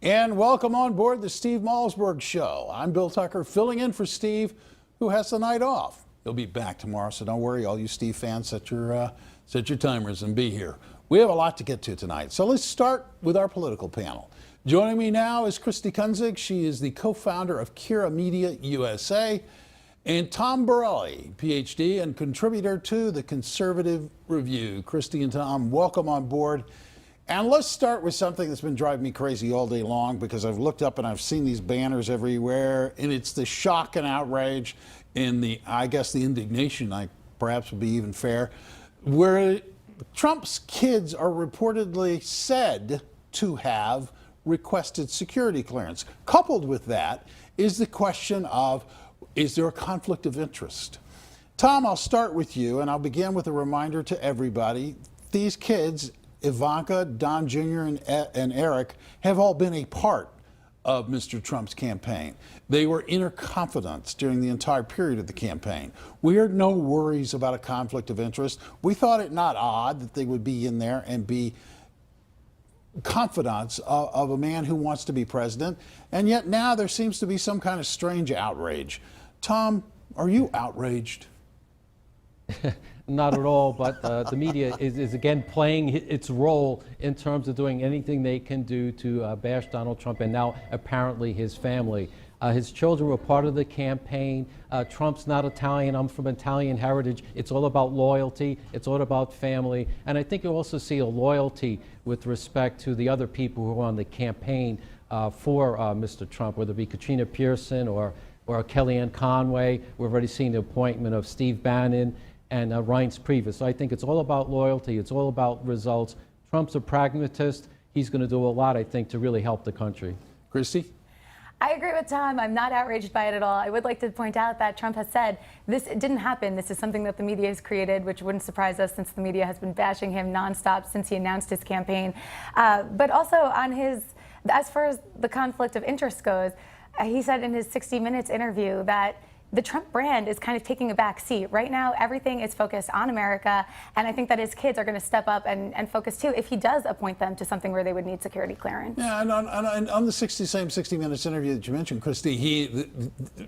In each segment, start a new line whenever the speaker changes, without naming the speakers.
And welcome on board the Steve Malzberg Show. I'm Bill Tucker, filling in for Steve, who has the night off. He'll be back tomorrow, so don't worry, all you Steve fans, set your timers and be here. We have a lot to get to tonight, so let's start with our political panel. Joining me now is Christi Kunzig. She is the co-founder of Kira Media USA, and Tom Borelli, PhD and contributor to the Conservative Review. Christi and Tom, welcome on board. And let's start with something that's been driving me crazy all day long, because I've looked up and I've seen these banners everywhere, and it's the shock and outrage and I guess the indignation, perhaps would be even fair, where Trump's kids are reportedly said to have requested security clearance. Coupled with that is the question of, is there a conflict of interest? Tom, I'll start with you, and I'll begin with a reminder to everybody. These kids, Ivanka, Don Jr., and Eric, have all been a part of Mr. Trump's campaign. They were inner confidants during the entire period of the campaign. We had no worries about a conflict of interest. We thought it not odd that they would be in there and be confidants of a man who wants to be president, and yet now there seems to be some kind of strange outrage. Tom, are you outraged?
Not at all, but the media is again playing its role in terms of doing anything they can do to bash Donald Trump and now apparently his family. His children were part of the campaign. Trump's not Italian. I'm from Italian heritage. It's all about loyalty. It's all about family. And I think you also see a loyalty with respect to the other people who are on the campaign for Mr. Trump, whether it be Katrina Pearson or Kellyanne Conway. We've already seen the appointment of Steve Bannon and Reince Priebus. So I think it's all about loyalty. It's all about results. Trump's a pragmatist. He's going to do a lot, I think, to really help the country.
Christi?
I agree with Tom. I'm not outraged by it at all. I would like to point out that Trump has said this didn't happen. This is something that the media has created, which wouldn't surprise us since the media has been bashing him nonstop since he announced his campaign. But also on as far as the conflict of interest goes, he said in his 60 Minutes interview that the Trump brand is kind of taking a back seat. Right now, everything is focused on America, and I think that his kids are going to step up and focus too if he does appoint them to something where they would need security clearance.
Yeah, and on the same 60 Minutes interview that you mentioned, Christi,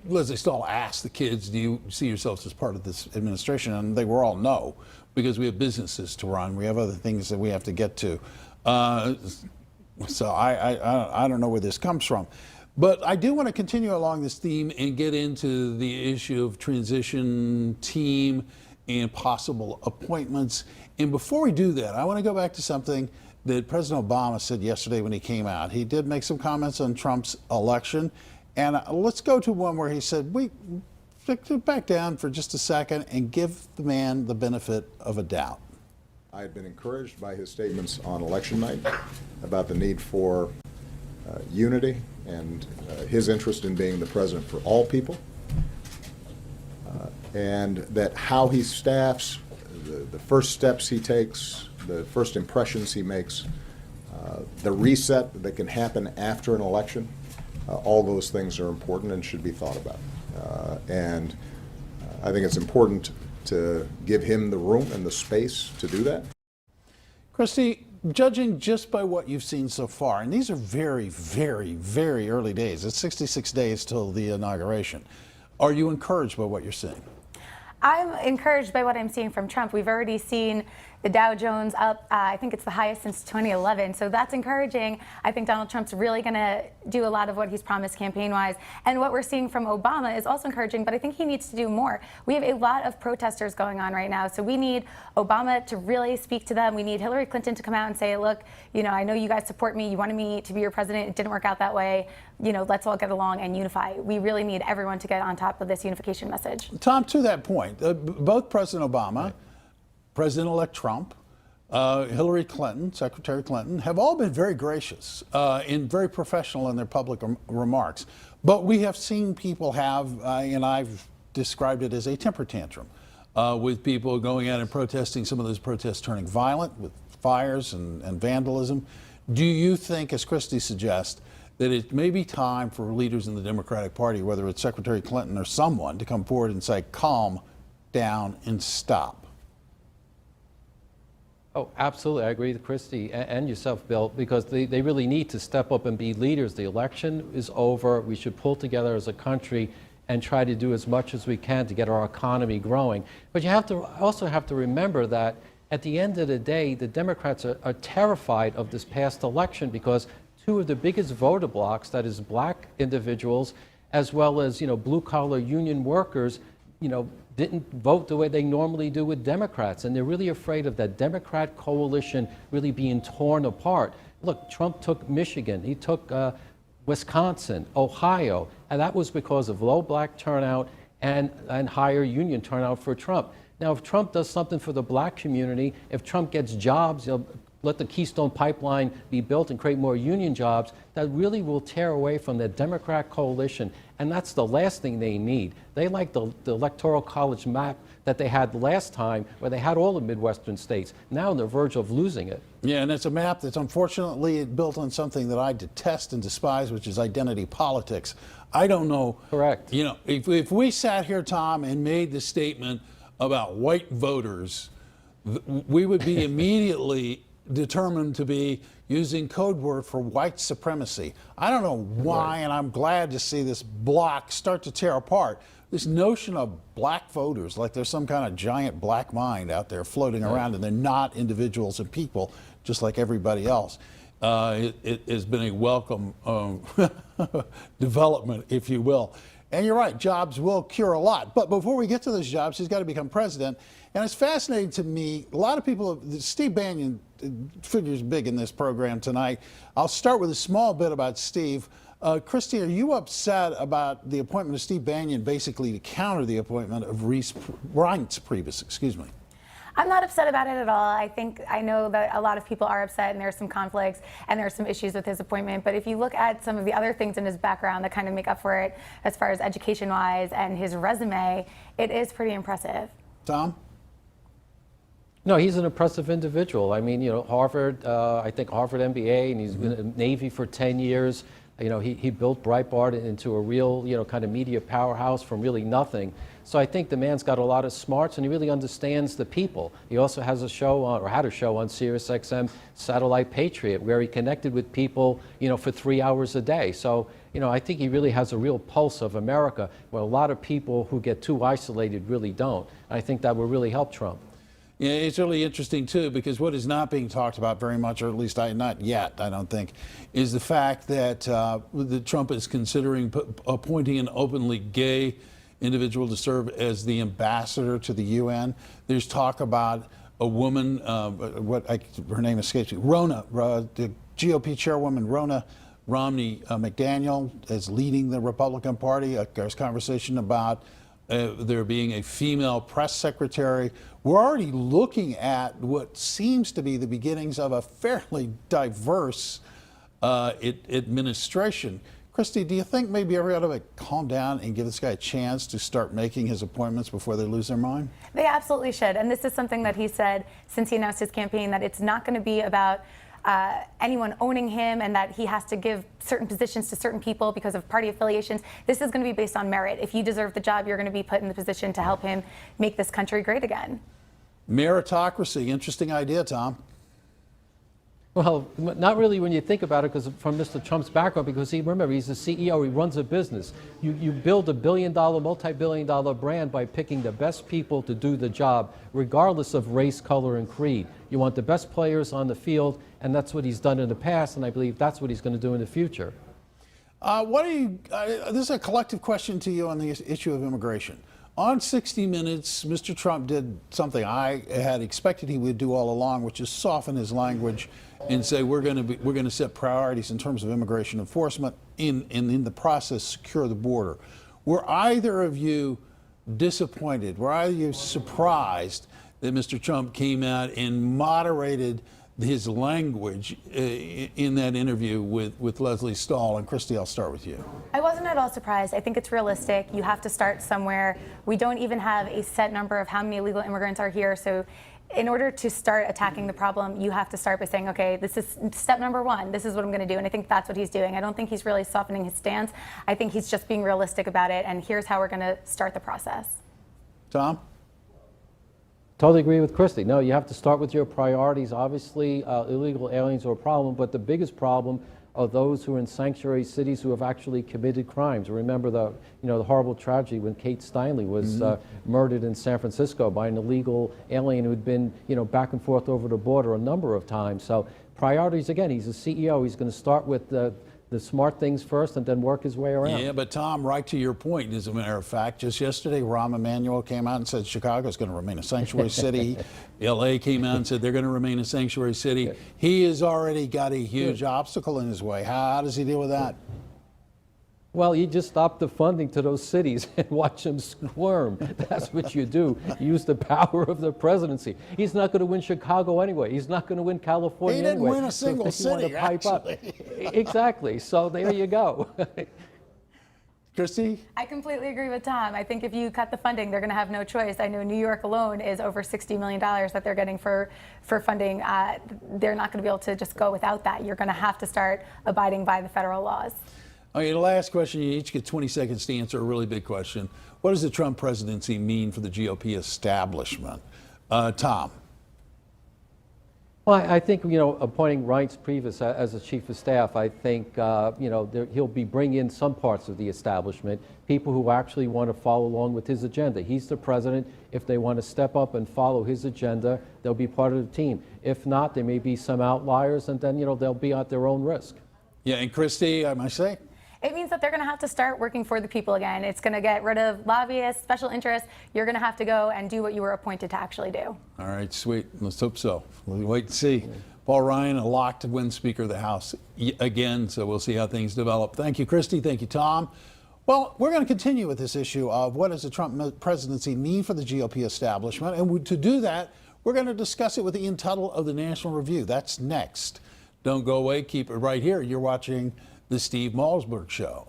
Leslie Stahl asked the kids, do you see yourselves as part of this administration? And they were all no, because we have businesses to run. We have other things that we have to get to. So I don't know where this comes from. But I do want to continue along this theme and get into the issue of transition team and possible appointments. And before we do that, I want to go back to something that President Obama said yesterday when he came out. He did make some comments on Trump's election. And let's go to one where he said, back down for just a second and give the man the benefit of a doubt.
I had been encouraged by his statements on election night about the need for unity and his interest in being the president for all people, and that how he staffs, the first steps he takes, the first impressions he makes, the reset that can happen after an election, all those things are important and should be thought about. And I think it's important to give him the room and the space to do that.
Christi, judging just by what you've seen so far, and these are very, very, very early days. It's 66 days till the inauguration. Are you encouraged by what you're seeing?
I'm encouraged by what I'm seeing from Trump. We've already seen the Dow Jones up, I think it's the highest since 2011. So that's encouraging. I think Donald Trump's really going to do a lot of what he's promised campaign-wise. And what we're seeing from Obama is also encouraging, but I think he needs to do more. We have a lot of protesters going on right now. So we need Obama to really speak to them. We need Hillary Clinton to come out and say, look, I know you guys support me. You wanted me to be your president. It didn't work out that way. Let's all get along and unify. We really need everyone to get on top of this unification message.
Tom, to that point, both President Obama, President-elect Trump, Hillary Clinton, Secretary Clinton, have all been very gracious and very professional in their public remarks. But we have seen people have, and I've described it as a temper tantrum, with people going out and protesting, some of those protests turning violent with fires and vandalism. Do you think, as Christi suggests, that it may be time for leaders in the Democratic Party, whether it's Secretary Clinton or someone, to come forward and say, calm down and stop?
Oh, absolutely. I agree with Christi and yourself, Bill, because they really need to step up and be leaders. The election is over. We should pull together as a country and try to do as much as we can to get our economy growing. But you also have to remember that at the end of the day, the Democrats are terrified of this past election because two of the biggest voter blocks, that is black individuals as well as, blue-collar union workers, didn't vote the way they normally do with Democrats. And they're really afraid of that Democrat coalition really being torn apart. Look, Trump took Michigan, he took Wisconsin, Ohio, and that was because of low black turnout and higher union turnout for Trump. Now, if Trump does something for the black community, if Trump gets jobs, let the Keystone Pipeline be built and create more union jobs, that really will tear away from the Democrat coalition. And that's the last thing they need. They like the Electoral College map that they had last time, where they had all the Midwestern states. Now on the verge of losing it.
Yeah, and it's a map that's unfortunately built on something that I detest and despise, which is identity politics. I don't know.
Correct.
If we sat here, Tom, and made the statement about white voters, we would be immediately determined to be using code word for white supremacy. I don't know why, and I'm glad to see this block start to tear apart. This notion of black voters, like there's some kind of giant black mind out there floating around, and they're not individuals and people, just like everybody else. It has been a welcome development, if you will. And you're right, jobs will cure a lot. But before we get to those jobs, he's got to become president. And it's fascinating to me, a lot of people, Steve Bannon figures big in this program tonight. I'll start with a small bit about Steve. Christi, are you upset about the appointment of Steve Bannon basically to counter the appointment of Reince Priebus, excuse me?
I'm not upset about it at all. I know that a lot of people are upset, and there are some conflicts and there are some issues with his appointment. But if you look at some of the other things in his background that kind of make up for it, as far as education-wise and his resume, it is pretty impressive.
Tom?
No, he's an impressive individual. I mean, Harvard, I think Harvard MBA, and he's been in the Navy for 10 years. He built Breitbart into a real, kind of media powerhouse from really nothing. So I think the man's got a lot of smarts, and he really understands the people. He also has a show on, or had a show on SiriusXM, Satellite Patriot, where he connected with people, for 3 hours a day. So, I think he really has a real pulse of America, where a lot of people who get too isolated really don't. And I think that will really help Trump.
Yeah, it's really interesting, too, because what is not being talked about very much, or at least not yet, I don't think, is the fact that Trump is considering appointing an openly gay individual to serve as the ambassador to the UN. There's talk about a woman, her name escapes me, the GOP chairwoman Ronna Romney McDaniel is leading the Republican Party. There's conversation about there being a female press secretary. We're already looking at what seems to be the beginnings of a fairly diverse administration. Christi, do you think maybe everybody ought to calm down and give this guy a chance to start making his appointments before they lose their mind?
They absolutely should. And this is something that he said since he announced his campaign, that it's not going to be about anyone owning him and that he has to give certain positions to certain people because of party affiliations. This is going to be based on merit. If you deserve the job, you're going to be put in the position to help him make this country great again.
Meritocracy, interesting idea, Tom.
Well, not really when you think about it, because from Mr. Trump's background, because remember, he's the CEO, he runs a business. You build a billion-dollar, multi-billion-dollar brand by picking the best people to do the job, regardless of race, color, and creed. You want the best players on the field, and that's what he's done in the past, and I believe that's what he's going to do in the future.
This is a collective question to you on the issue of immigration. On 60 Minutes, Mr. Trump did something I had expected he would do all along, which is soften his language and say we're going to set priorities in terms of immigration enforcement, in the process secure the border. Were either of you disappointed? Were either of you surprised that Mr. Trump came out and moderated his language in that interview with Leslie Stahl? And Christi, I'll start with you.
I wasn't at all surprised. I think it's realistic. You have to start somewhere. We don't even have a set number of how many illegal immigrants are here. So in order to start attacking the problem, you have to start by saying, okay, this is step number one. This is what I'm going to do. And I think that's what he's doing. I don't think he's really softening his stance. I think he's just being realistic about it. And here's how we're going to start the process.
Tom?
Totally agree with Christi. No, you have to start with your priorities. Obviously, illegal aliens are a problem, but the biggest problem are those who are in sanctuary cities who have actually committed crimes. Remember the horrible tragedy when Kate Steinle was murdered in San Francisco by an illegal alien who'd been, back and forth over the border a number of times. So priorities, again, he's a CEO. He's going to start with the smart things first and then work his way around.
Yeah, but Tom, right to your point, as a matter of fact, just yesterday, Rahm Emanuel came out and said Chicago is going to remain a sanctuary city. LA came out and said they're going to remain a sanctuary city. He has already got a huge obstacle in his way. How does he deal with that?
Well, you just stop the funding to those cities and watch them squirm. That's what you do. Use the power of the presidency. He's not going to win Chicago anyway. He's not going to win California
He didn't
anyway.
win a single city, actually.
Exactly. So there you go.
Christi?
I completely agree with Tom. I think if you cut the funding, they're going to have no choice. I know New York alone is over $60 million that they're getting for funding. They're not going to be able to just go without that. You're going to have to start abiding by the federal laws.
Okay, the last question, you each get 20 seconds to answer a really big question. What does the Trump presidency mean for the GOP establishment? Tom?
Well, I think, appointing Reince Priebus as a chief of staff, I think, he'll be bringing in some parts of the establishment, people who actually want to follow along with his agenda. He's the president. If they want to step up and follow his agenda, they'll be part of the team. If not, there may be some outliers, and then, they'll be at their own risk.
Yeah, and Christi, I must say?
It means that they're going to have to start working for the people again. It's going to get rid of lobbyists, special interests. You're going to have to go and do what you were appointed to actually do.
All right, sweet. Let's hope so. We'll wait and see. Paul Ryan, a lock to win Speaker of the House again, so we'll see how things develop. Thank you, Christi. Thank you, Tom. Well, we're going to continue with this issue of what does the Trump presidency mean for the GOP establishment, and to do that, we're going to discuss it with Ian Tuttle of the National Review. That's next. Don't go away. Keep it right here. You're watching The Steve Malzberg Show.